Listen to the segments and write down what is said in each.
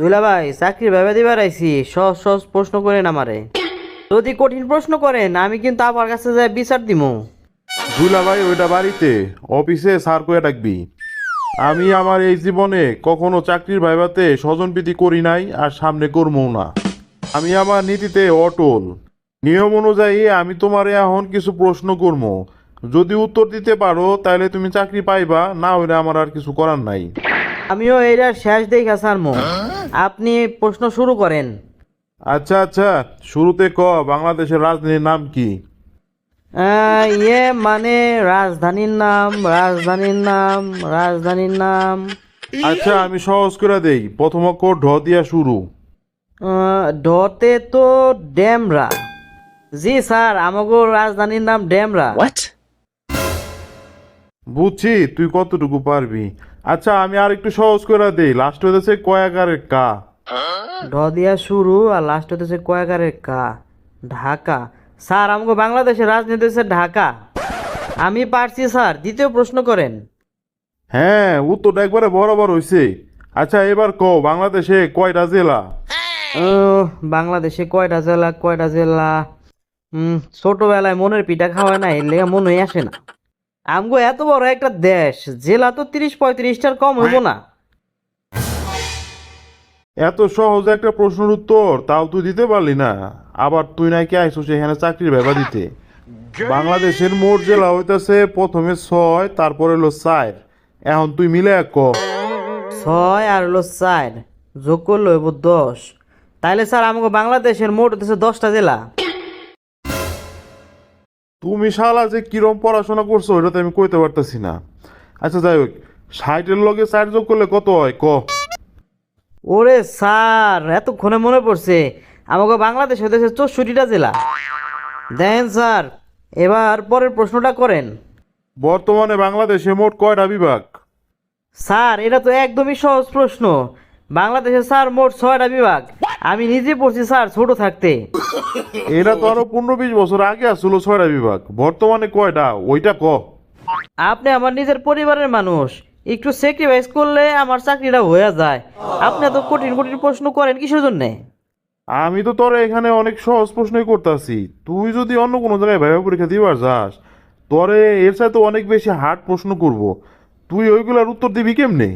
দুলা ভাই চাকরি ভেবে দিবার আইছি, সহজ সহজ প্রশ্ন করেন আমারে। যদি কঠিন প্রশ্ন করেন আমি কিন্তু আপনার কাছে যাই বিচার দিমু। দুলা ভাই ওইটা বাড়িতে, অফিসে স্যার কয়ে ডাকবি। আমি আমার এই জীবনে কখনো চাকরির ভাইভাতে স্বজনপ্রীতি করি নাই আর সামনে করবো না। আমি আমার নীতিতে অটল। নিয়ম অনুযায়ী আমি তোমার এখন কিছু প্রশ্ন করবো। যদি উত্তর দিতে পারো তাহলে তুমি চাকরি পাইবা, না হইলে আমার আর কিছু করার নাই। আমিও এইটার শেষ দেখা সারমু। আপনি প্রশ্ন শুরু করেন। আচ্ছা আচ্ছা, শুরুতে বাংলাদেশের রাজধানীর নাম কি? মানে রাজধানীর নাম, রাজধানীর নাম, রাজধানীর নাম। আচ্ছা আমি সহজ করে দেই, প্রথম অক্ষর ঢ দিয়া শুরু। ডতে তো ডেমরা। জি স্যার, আমাগো রাজধানীর নাম ডেমরা। বুঝছি তুই কতটুকু পারবি। আচ্ছা আমি আর একটু সহজ করে দেই, লাস্ট হইতেছে কয়াকারের কা। ঢ দিয়া শুরু আর লাস্ট হতেছে কয়াকারের কা। ঢাকা। স্যার আমাকে বাংলাদেশের রাজনীতি হচ্ছে ঢাকা। আমি পারছি স্যার, দ্বিতীয় প্রশ্ন করেন। হ্যাঁ, উত্তরটা একবারে বরাবর হইছে। আচ্ছা এবার বাংলাদেশে কয়টা জেলা? বাংলাদেশে কয়টা জেলা, কয়টা জেলা? ছোটবেলায় মনের পিঠা খাওয়ায় না, এর লেগে মনে আসে না। আমগো এত বড় একটা দেশ, জেলা তো 30-35টার কম হইব না। এত সহজ একটা প্রশ্নের উত্তর তাও তুই দিতে পারলি না। আবার তুই নাকি আইসো সেখানে চাকরির ব্যাপার দিতে। বাংলাদেশের মোট জেলা হইতাছে প্রথমে 6, তারপরে হলো 4। এখন তুই মিলে ক। 6 আর হলো 4, যোগ করলে হইব 10। তাইলে স্যার আমাকে বাংলাদেশের মোট হতেছে 10টা জেলা। তুমি শালা যে কিরম পড়াশোনা করছো এটা তো আমি কইতে পারতেছি না। আচ্ছা যাই হোক, 60-এর লগে 4 যোগ করলে কত হয় ক? ওরে স্যার, এতক্ষণে মনে পড়ছে, আমাকে বাংলাদেশ হইতেছে 64টা জেলা। দেন স্যার, এবার পরের প্রশ্নটা করেন। বর্তমানে বাংলাদেশে মোট কয়টা বিভাগ? স্যার এটা তো একদমই সহজ প্রশ্ন। বাংলাদেশে স্যার মোট 6টা বিভাগ। আমি নিজে পড়ছি স্যার ছোট থাকতে। এটা তো আরো 15-20 বছর আগে আসলো 6টা বিভাগ, বর্তমানে কয়টা ওইটা ক। আপনি আমার নিজের পরিবারের মানুষ, একটু স্যাক্রিফাইস করলে আমার চাকরিটা হয়ে যায়। আপনি এত কঠিন কঠিন প্রশ্ন করেন কিসের জন্যে? আমি তো তোর এখানে অনেক সহজ প্রশ্নই করতেছি। তুই যদি অন্য কোনো জায়গায় ভাইবা পরীক্ষা দিবার যাস, তোরে এর সাথে অনেক বেশি হার্ড প্রশ্ন করব। তুই ওইগুলার উত্তর দিবি কেমনে?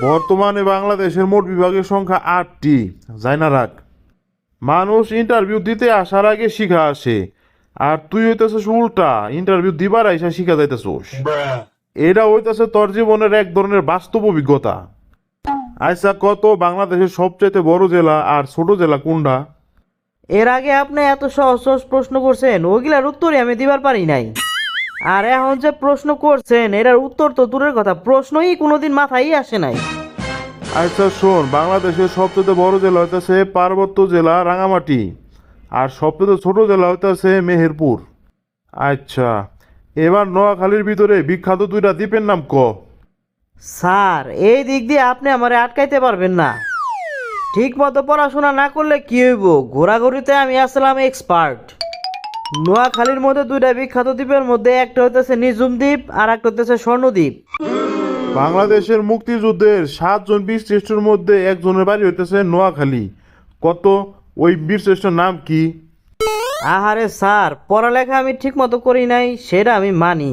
বর্তমানে বাংলাদেশের মোট বিভাগের সংখ্যা 8টি। যাই না রাখ। মানুষ ইন্টারভিউ দিতে আসার আগে শিখা আসে, আর তুই হইতেছিস উল্টা, ইন্টারভিউ দিবার আইসা শিখা যাইতেছোস। এটা হইতেছে তোর জীবনের এক ধরনের বাস্তব অভিজ্ঞতা। আচ্ছা কত বাংলাদেশের সবচেয়ে বড় জেলা আর ছোট জেলা কোনটা? এর আগে আপনি এত সহজ সহজ প্রশ্ন করছেন, ওইগুলার উত্তরই আমি দিবার পারি নাই। আর এখন যে প্রশ্ন করছেন এটার উত্তর তো দূরের কথা, প্রশ্নই কোনোদিন মাথায় আসে নাই। আচ্ছা শোন, বাংলাদেশের সবচেয়ে বড় জেলা হইতেছে পার্বত্য জেলা রাঙামাটি, আর সবচেয়ে ছোট জেলা হইতেছে মেহেরপুর। আচ্ছা এবার নোয়াখালীর ভিতরে বিখ্যাত 2টা দ্বীপের নাম ক। স্যার এই দিক দিয়ে আপনি আমারে আটকাইতে পারবেন না। ঠিক মতো পড়াশোনা না করলে কি হইব, ঘোরাঘুরিতে আমি আসলাম এক্সপার্ট। নোয়াখালীর মধ্যে 2টা বিখ্যাত দ্বীপের মধ্যে একটা হইতেছে নিঝুম দ্বীপ আর একটা হইতেছে স্বর্ণদ্বীপ। বাংলাদেশের মুক্তিযুদ্ধের 7 জন বীরশ্রেষ্ঠর মধ্যে একজনের বাড়ি হইতেছে নোয়াখালী। কত ওই বীরশ্রেষ্ঠর নাম কি? আহারে স্যার, পড়ালেখা আমি ঠিক মতো করি নাই সেটা আমি মানি,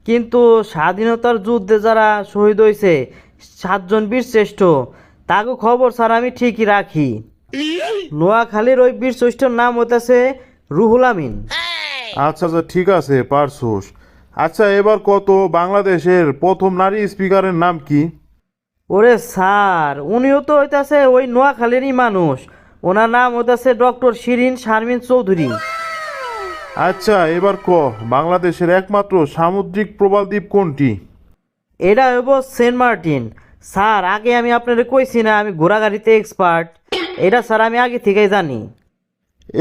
কিন্তু স্বাধীনতার যুদ্ধে যারা শহীদ হয়েছে 7জন বীরশ্রেষ্ঠ, তাকে খবর স্যার আমি ঠিকই রাখি। নোয়াখালীর ওই বীরশ্রেষ্ঠর নাম হইতেছে রুহুল আমিন। আচ্ছা আচ্ছা ঠিক আছে, পারছোস। আচ্ছা এবার বাংলাদেশের প্রথম নারী স্পিকারের নাম কি? ওরে স্যার, উনিও তো হইতাছে ওই নোয়াখালীরই মানুষ। ওনার নাম হইতাছে ডক্টর শিরিন শারমিন চৌধুরী। আচ্ছা এবার বাংলাদেশের একমাত্র সামুদ্রিক প্রবাল দ্বীপ কোনটি? এটা হইব সেন্ট মার্টিন। স্যার আগে আমি আপনারে কইছি না আমি ঘোড়াগাড়িতে এক্সপার্ট, এটা স্যার আমি আগে থেকেই জানি।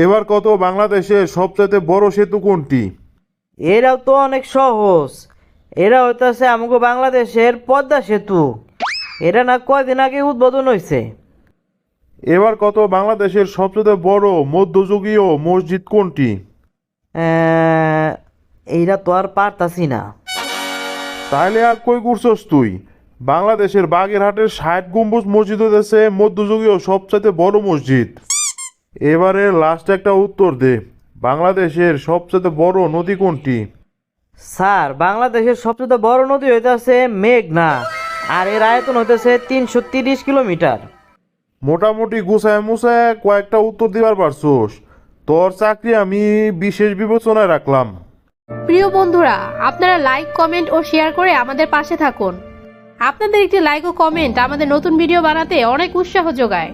এবার বাংলাদেশের সবচেয়ে বড় সেতু কোনটি? এরাও তো অনেক সহজ। এরা হইতাছে আমাকে বাংলাদেশের পদ্মা সেতু। এটা না কয়দিন আগে উদ্বোধন হয়েছে। এবার বাংলাদেশের সবচেয়ে বড় মধ্যযুগীয় মসজিদ কোনটি? এইটা তো আর পারতাছি না। তাহলে আর কই ঘুরছস তুই? বাংলাদেশের বাগেরহাটের 60 গম্বুজ মসজিদ হতেছে মধ্যযুগীয় সবচাইতে বড় মসজিদ। এবারে লাস্ট একটা উত্তর দে, বাংলাদেশের সবচাইতে বড় নদী কোনটি? স্যার বাংলাদেশের সবচেয়ে বড় নদী হইতেছে মেঘনা, আর এর আয়তন হইতেছে 330 কিলোমিটার। মোটামুটি গুছায় মুছায় কয়েকটা উত্তর দিবার পারছোস। তোর চাকরি আমি বিশেষ বিবেচনায় রাখলাম। প্রিয় বন্ধুরা, আপনারা লাইক, কমেন্ট ও শেয়ার করে আমাদের পাশে থাকুন। আপনাদের একটি লাইক ও কমেন্ট আমাদের নতুন ভিডিও বানাতে অনেক উৎসাহ যোগায়।